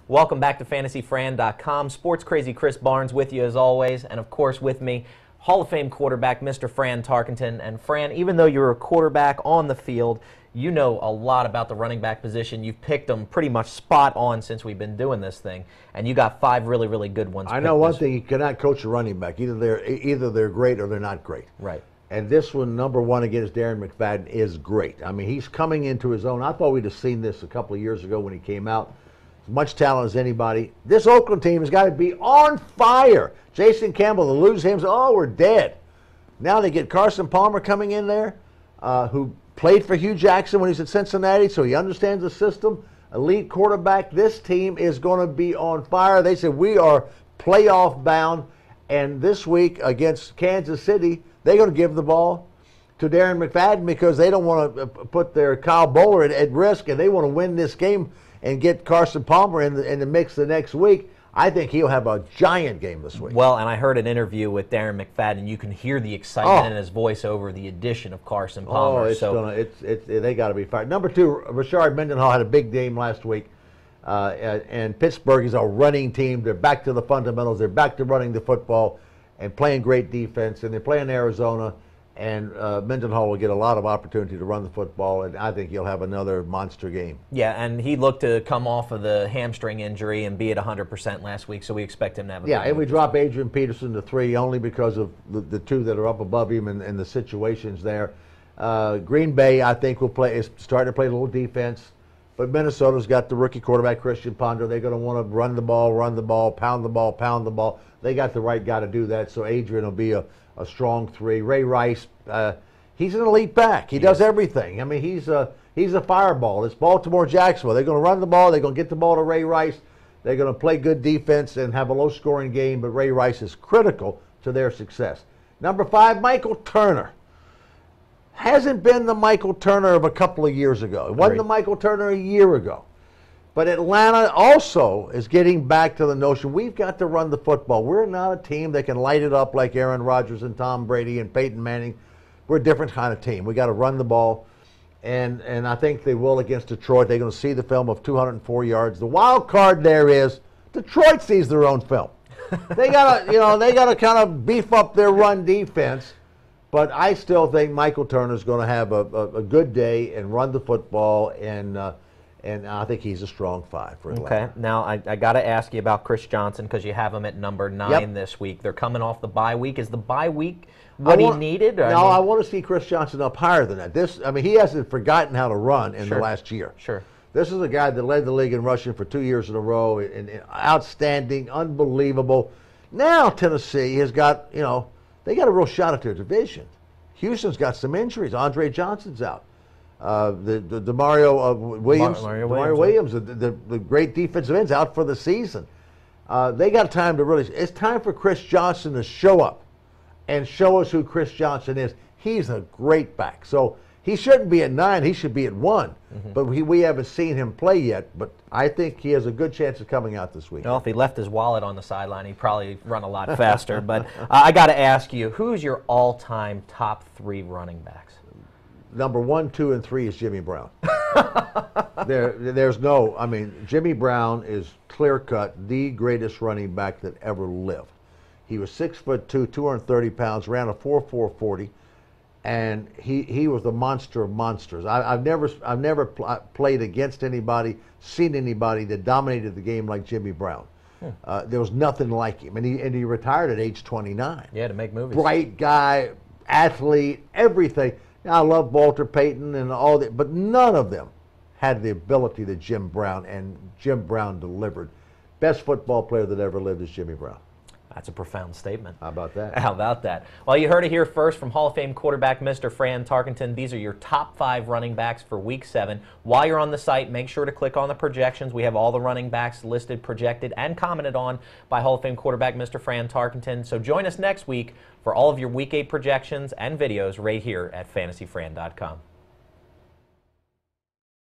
Welcome back to FantasyFran.com. Sports Crazy Chris Barnes with you as always, and of course with me, Hall of Fame quarterback Mr. Fran Tarkenton. And Fran, even though you're a quarterback on the field, you know a lot about the running back position. You've picked them pretty much spot on since we've been doing this thing, and you got 5 really, really good ones. I know one thing: you cannot coach a running back. Either they're great or they're not great. Right. And this one, number 1 against Darren McFadden, is great. I mean, he's coming into his own. I thought we'd have seen this a couple of years ago when he came out. As much talent as anybody. This Oakland team has got to be on fire. Jason Campbell, to lose him, oh, we're dead. Now they get Carson Palmer coming in there, who played for Hugh Jackson when he was at Cincinnati, so he understands the system. Elite quarterback. This team is going to be on fire. They said we are playoff bound, and this week against Kansas City, they're going to give the ball to Darren McFadden because they don't want to put their Kyle Bowler at risk, and they want to win this game and get Carson Palmer in the mix the next week. I think he'll have a giant game this week. Well, and I heard an interview with Darren McFadden. You can hear the excitement in his voice over the addition of Carson Palmer. They got to be fired. Number 2, Rashard Mendenhall had a big game last week, and Pittsburgh is a running team. They're back to the fundamentals. They're back to running the football and playing great defense, and they're playing Arizona, and Mendenhall will get a lot of opportunity to run the football, and I think he'll have another monster game. Yeah, and he looked to come off of the hamstring injury and be at 100% last week, so we expect him to have a and we drop Adrian Peterson to 3 only because of the 2 that are up above him and the situations there. Green Bay, I think, is starting to play a little defense, but Minnesota's got the rookie quarterback, Christian Ponder. They're going to want to run the ball, pound the ball. They got the right guy to do that, so Adrian will be a strong 3. Ray Rice, he's an elite back. He does everything. I mean, he's a fireball. It's Baltimore-Jacksonville. They're going to run the ball. They're going to get the ball to Ray Rice. They're going to play good defense and have a low-scoring game, but Ray Rice is critical to their success. Number 5, Michael Turner. Hasn't been the Michael Turner of a couple of years ago. It wasn't the Michael Turner a year ago. But Atlanta also is getting back to the notion we've got to run the football. We're not a team that can light it up like Aaron Rodgers and Tom Brady and Peyton Manning. We're a different kind of team. We got to run the ball, and I think they will against Detroit. They're going to see the film of 204 yards. The wild card there is Detroit sees their own film. They got to kind of beef up their run defense. But I still think Michael Turner is going to have a good day and run the football, and I think he's a strong 5 for Atlanta. Okay, now I got to ask you about Chris Johnson because you have him at number 9 this week. They're coming off the bye week. Is the bye week what he needed? I want to see Chris Johnson up higher than that. He hasn't forgotten how to run in the last year. Sure. This is a guy that led the league in rushing for 2 years in a row, and outstanding, unbelievable. Now Tennessee has got, they got a real shot at their division. Houston's got some injuries. Andre Johnson's out. The Mario Williams, the great defensive end's out for the season. They got time to really. It's time for Chris Johnson to show up and show us who Chris Johnson is. He's a great back. So he shouldn't be at 9. He should be at 1. But we haven't seen him play yet. But I think he has a good chance of coming out this week. Well, if he left his wallet on the sideline, he'd probably run a lot faster. But I got to ask you, who's your all-time top 3 running backs? Number 1, 2, and 3 is Jimmy Brown. Jimmy Brown is clear-cut the greatest running back that ever lived. He was 6'2", 230 pounds, ran a 4.40, and he was the monster of monsters. I've never played against anybody, seen anybody that dominated the game like Jimmy Brown. There was nothing like him, and he retired at age 29. Yeah, to make movies. Bright guy, athlete, everything. I love Walter Payton and all that, but none of them had the ability that Jim Brown, and Jim Brown delivered. Best football player that ever lived is Jimmy Brown. That's a profound statement. How about that? How about that? Well, you heard it here first from Hall of Fame quarterback Mr. Fran Tarkenton. These are your top 5 running backs for Week 7. While you're on the site, make sure to click on the projections. We have all the running backs listed, projected, and commented on by Hall of Fame quarterback Mr. Fran Tarkenton. So join us next week for all of your Week 8 projections and videos right here at FantasyFran.com.